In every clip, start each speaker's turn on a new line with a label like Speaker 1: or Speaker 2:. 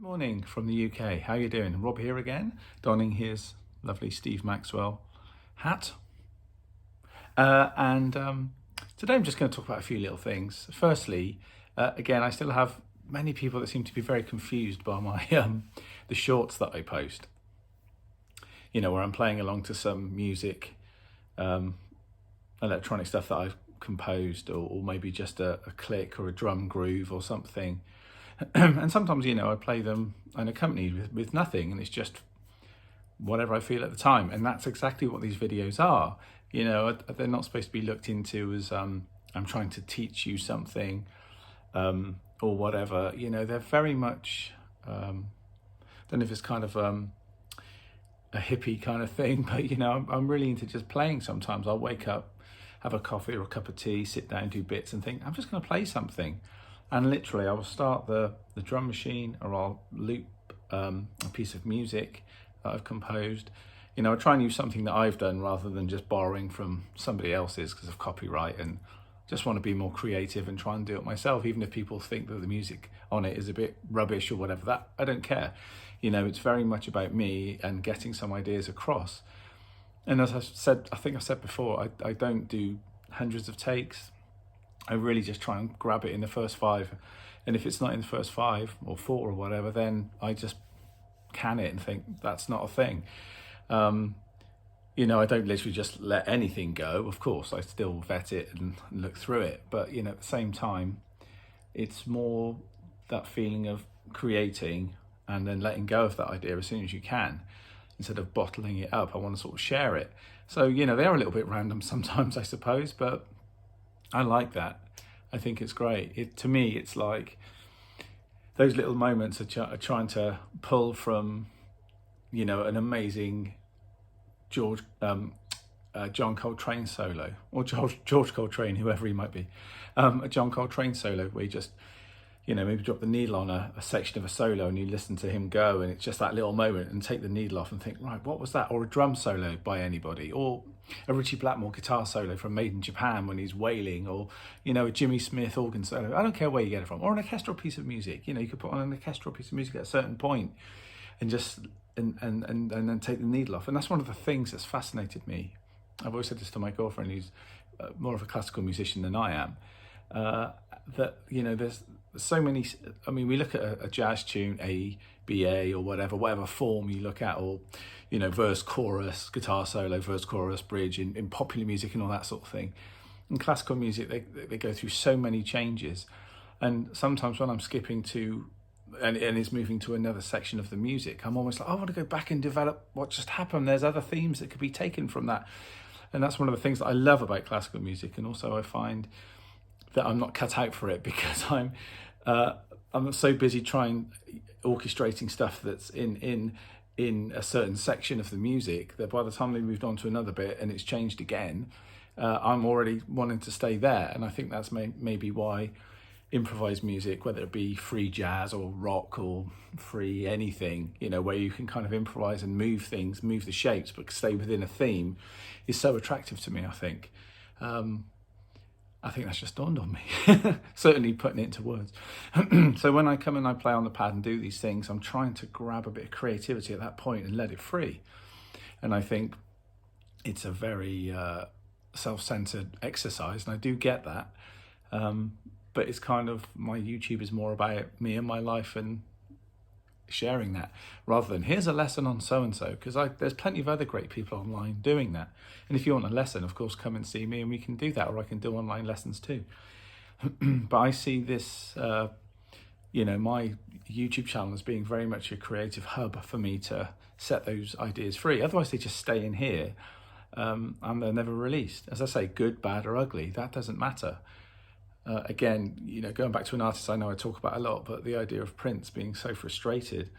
Speaker 1: Morning from the UK. How you doing? Rob here again, donning his lovely Steve Maxwell hat. And today I'm just going to talk about a few little things. Firstly, again, I still have many people that seem to be very confused by my the shorts that I post. You know, where I'm playing along to some music, electronic stuff that I've composed, or maybe just a click or a drum groove or something. And sometimes, you know, I play them unaccompanied with nothing, and it's just whatever I feel at the time. And that's exactly what these videos are. You know, they're not supposed to be looked into as I'm trying to teach you something or whatever. You know, they're very much, don't know if it's kind of a hippie kind of thing, but, you know, I'm really into just playing sometimes. I'll wake up, have a coffee or a cup of tea, sit down, do bits and think, I'm just going to play something. And literally, I will start the drum machine, or I'll loop a piece of music that I've composed. You know, I try and use something that I've done rather than just borrowing from somebody else's because of copyright, and just want to be more creative and try and do it myself, even if people think that the music on it is a bit rubbish or whatever. That I don't care. You know, it's very much about me and getting some ideas across. And as I said, I think I've said before, I don't do hundreds of takes. I really just try and grab it in the first 5. And if it's not in the first 5 or 4 or whatever, then I just can it and think that's not a thing. You know, I don't literally just let anything go. Of course, I still vet it and look through it. But, you know, at the same time, it's more that feeling of creating and then letting go of that idea as soon as you can. Instead of bottling it up, I want to sort of share it. So, you know, they are a little bit random sometimes, I suppose, but I like that. I think it's great. To me, it's like those little moments are trying to pull from, you know, an amazing John Coltrane solo, or George Coltrane, whoever he might be, a John Coltrane solo where you just, you know, maybe drop the needle on a section of a solo and you listen to him go, and it's just that little moment, and take the needle off and think, right, what was that? Or a drum solo by anybody, or a Richie Blackmore guitar solo from Made in Japan when he's wailing, or, you know, a Jimmy Smith organ solo. I don't care where you get it from. Or an orchestral piece of music. You know, you could put on an orchestral piece of music at a certain point and just and then take the needle off. And that's one of the things that's fascinated me. I've always said this to my girlfriend, who's more of a classical musician than I am, that, you know, there's so many. I mean, we look at a jazz tune, A, B, A, or whatever form you look at, or, you know, verse, chorus, guitar solo, verse, chorus, bridge, in popular music and all that sort of thing. In classical music, they go through so many changes. And sometimes when I'm skipping to, and it's moving to another section of the music, I'm almost like, I want to go back and develop what just happened. There's other themes that could be taken from that. And that's one of the things that I love about classical music. And also I find that I'm not cut out for it, because I'm so busy orchestrating stuff that's in a certain section of the music, that by the time they moved on to another bit and it's changed again, I'm already wanting to stay there. And I think that's maybe why improvised music, whether it be free jazz or rock or free anything, you know, where you can kind of improvise and move things, move the shapes, but stay within a theme, is so attractive to me, I think. I think that's just dawned on me, certainly putting it into words. So when I come and I play on the pad and do these things, I'm trying to grab a bit of creativity at that point and let it free. And I think it's a very self-centered exercise, and I do get that. But it's kind of, my YouTube is more about me and my life and sharing that, rather than here's a lesson on so-and-so, because there's plenty of other great people online doing that. And if you want a lesson, of course, come and see me and we can do that, or I can do online lessons too. But I see this, you know, my YouTube channel as being very much a creative hub for me to set those ideas free. Otherwise they just stay in here and they're never released. As I say, good, bad or ugly, that doesn't matter. Again, you know, going back to an artist I know I talk about a lot, but the idea of Prince being so frustrated,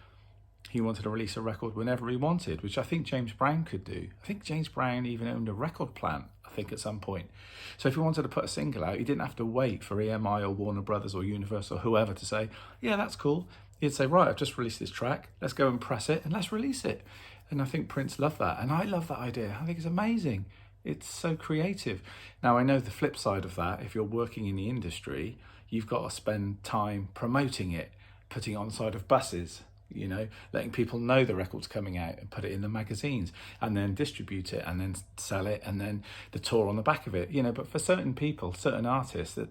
Speaker 1: he wanted to release a record whenever he wanted, which I think James Brown could do. I think James Brown even owned a record plant, I think, at some point. So if he wanted to put a single out, he didn't have to wait for EMI or Warner Brothers or Universal or whoever to say, yeah, that's cool. He'd say, right, I've just released this track, let's go and press it and let's release it. And I think Prince loved that, and I love that idea. I think it's amazing. It's so creative. Now, I know the flip side of that, if you're working in the industry, you've got to spend time promoting it, putting it on the side of buses, you know, letting people know the record's coming out and put it in the magazines and then distribute it and then sell it and then the tour on the back of it, you know. But for certain people, certain artists that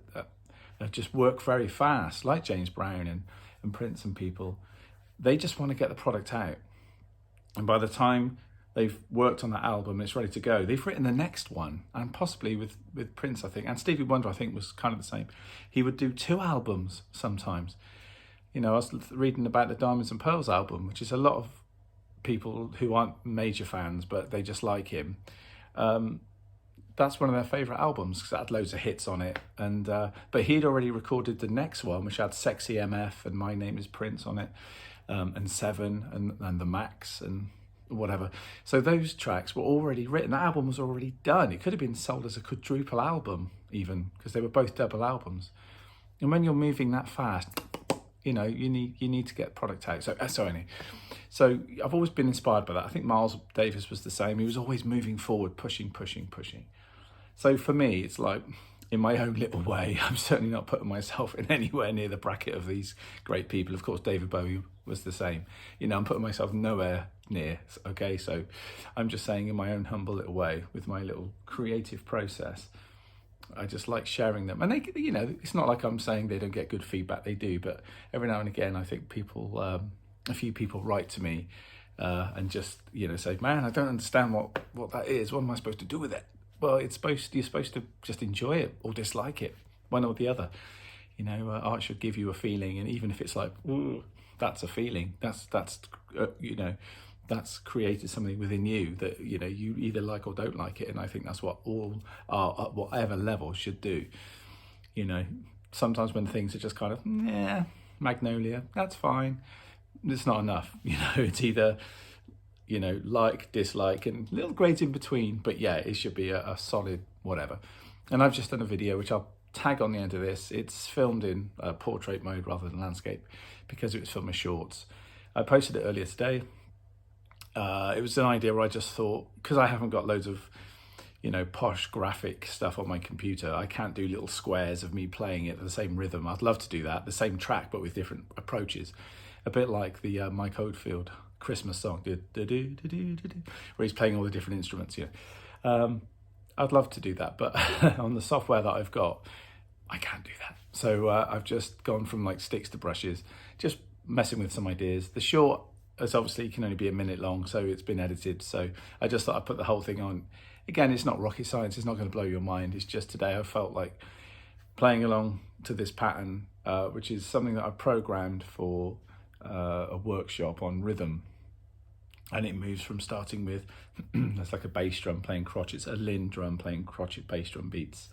Speaker 1: just work very fast, like James Brown and Prince and people, they just want to get the product out. And by the time they've worked on that album, it's ready to go, they've written the next one. And possibly with Prince, I think, and Stevie Wonder, I think, was kind of the same. He would do 2 albums sometimes. You know, I was reading about the Diamonds and Pearls album, which is a lot of people who aren't major fans, but they just like him. That's one of their favourite albums because it had loads of hits on it. And but he'd already recorded the next one, which had Sexy MF and My Name is Prince on it, and Seven and The Max and whatever. So those tracks were already written. That album was already done. It could have been sold as a quadruple album even, because they were both double albums. And when you're moving that fast, you know, you need to get product out. So I've always been inspired by that. I think Miles Davis was the same. He was always moving forward, pushing. So for me, it's like, in my own little way, I'm certainly not putting myself in anywhere near the bracket of these great people. Of course, David Bowie was the same. You know, I'm putting myself nowhere near, okay? So I'm just saying, in my own humble little way, with my little creative process, I just like sharing them. And they, you know, it's not like I'm saying they don't get good feedback, they do, but every now and again, I think people, a few people write to me and just, you know, say, man, I don't understand what that is. What am I supposed to do with it? Well, you're supposed to just enjoy it or dislike it, one or the other. You know, art should give you a feeling, and even if it's like, ooh, that's a feeling, that's you know, that's created something within you that, you know, you either like or don't like it. And I think that's what all art at whatever level should do. You know, sometimes when things are just kind of, yeah, Magnolia, that's fine, it's not enough. You know, it's either, you know, like, dislike, and little grades in between. But yeah, it should be a solid whatever. And I've just done a video, which I'll tag on the end of this. It's filmed in portrait mode rather than landscape, because it was from my shorts. I posted it earlier today. It was an idea where I just thought, because I haven't got loads of, you know, posh graphic stuff on my computer, I can't do little squares of me playing it at the same rhythm. I'd love to do that, the same track, but with different approaches. A bit like the Mike Oldfield Christmas song, where he's playing all the different instruments. Yeah, I'd love to do that, but on the software that I've got, I can't do that. So I've just gone from like sticks to brushes, just messing with some ideas. The short, as obviously can only be a minute long, so it's been edited. So I just thought I'd put the whole thing on. Again, it's not rocket science. It's not going to blow your mind. It's just today I felt like playing along to this pattern, which is something that I programmed for a workshop on rhythm. And it moves from starting with, there's like a bass drum playing crotchets, a Linn drum playing crotchet bass drum beats.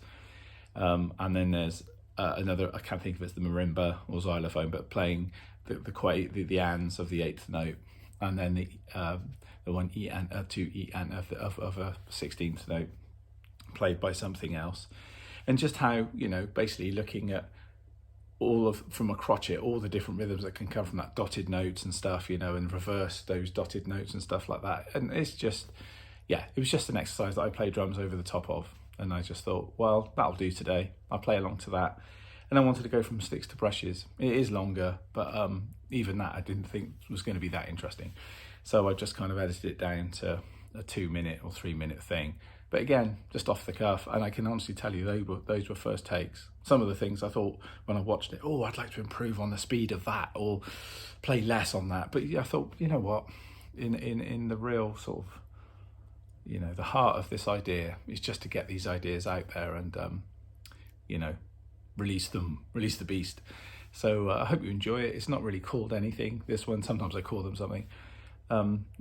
Speaker 1: And then there's another, I can't think of it as the marimba or xylophone, but playing the ands of the 8th note. And then the one E and 2 E and of a 16th note played by something else. And just how, you know, basically looking at from a crotchet, all the different rhythms that can come from that, dotted notes and stuff, you know, and reverse those dotted notes and stuff like that. And it's just, yeah, it was just an exercise that I play drums over the top of. And I just thought, well, that'll do today. I'll play along to that. And I wanted to go from sticks to brushes. It is longer, but even that I didn't think was going to be that interesting. So I just kind of edited it down to a 2-minute or 3-minute thing. But again, just off the cuff, and I can honestly tell you those were first takes. Some of the things I thought when I watched it, oh, I'd like to improve on the speed of that or play less on that. But I thought, you know what, in the real sort of, you know, the heart of this idea is just to get these ideas out there and, you know, release the beast. So I hope you enjoy it. It's not really called anything, this one. Sometimes I call them something.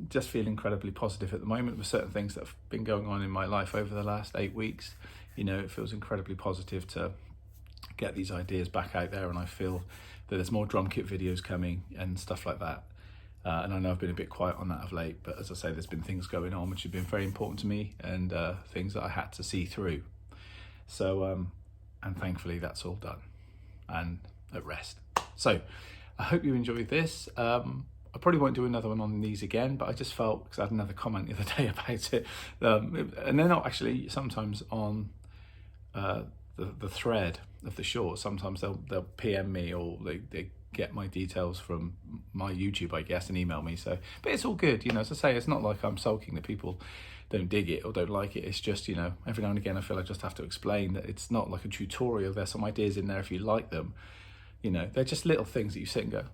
Speaker 1: Just feel incredibly positive at the moment with certain things that have been going on in my life over the last 8 weeks. You know, it feels incredibly positive to get these ideas back out there, and I feel that there's more drum kit videos coming and stuff like that. And I know I've been a bit quiet on that of late, but as I say, there's been things going on which have been very important to me, and things that I had to see through. So, and thankfully that's all done and at rest. So I hope you enjoyed this. I probably won't do another one on these again, but I just felt, because I had another comment the other day about it, and they're not actually sometimes on the thread of the short. Sometimes they'll PM me, or they get my details from my YouTube, I guess, and email me. So, but it's all good, you know. As I say, it's not like I'm sulking that people don't dig it or don't like it. It's just, you know, every now and again I feel I just have to explain that it's not like a tutorial. There's some ideas in there if you like them. You know, they're just little things that you sit and go,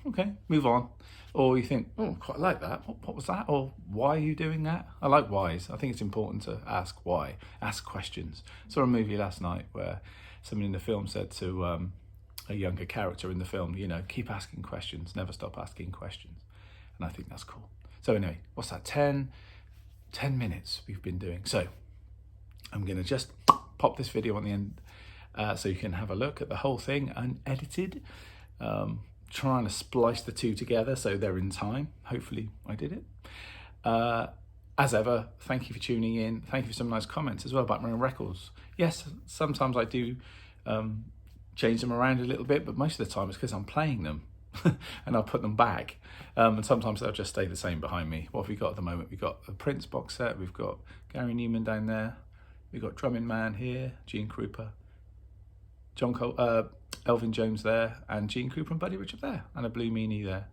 Speaker 1: okay, move on. Or you think, quite like that. What was that? Or why are you doing that? I like whys. I think it's important to ask why, ask questions. I saw a movie last night where someone in the film said to a younger character in the film, you know, keep asking questions, never stop asking questions. And I think that's cool. So anyway, what's that? 10 minutes we've been doing. So I'm going to just pop this video on the end so you can have a look at the whole thing unedited. Trying to splice the two together so they're in time. Hopefully I did it. As ever, thank you for tuning in. Thank you for some nice comments as well about my own records. Yes, sometimes I do change them around a little bit, but most of the time it's because I'm playing them and I'll put them back. And sometimes they'll just stay the same behind me. What have we got at the moment? We've got the Prince box set. We've got Gary Newman down there. We've got Drumming Man here, Gene Krupa, Elvin Jones there, and Gene Krupa and Buddy Richard there, and a Blue Meanie there,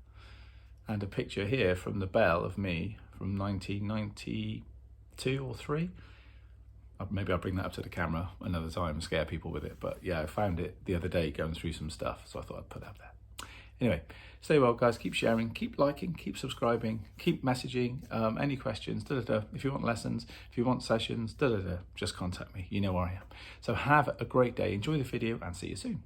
Speaker 1: and a picture here from the Bell of me from 1992 or 3. Maybe I'll bring that up to the camera another time and scare people with it, but yeah, I found it the other day going through some stuff, so I thought I'd put that up there. Anyway, stay well guys, keep sharing, keep liking, keep subscribing, keep messaging, any questions, if you want lessons, if you want sessions, just contact me, you know where I am. So have a great day, enjoy the video, and see you soon.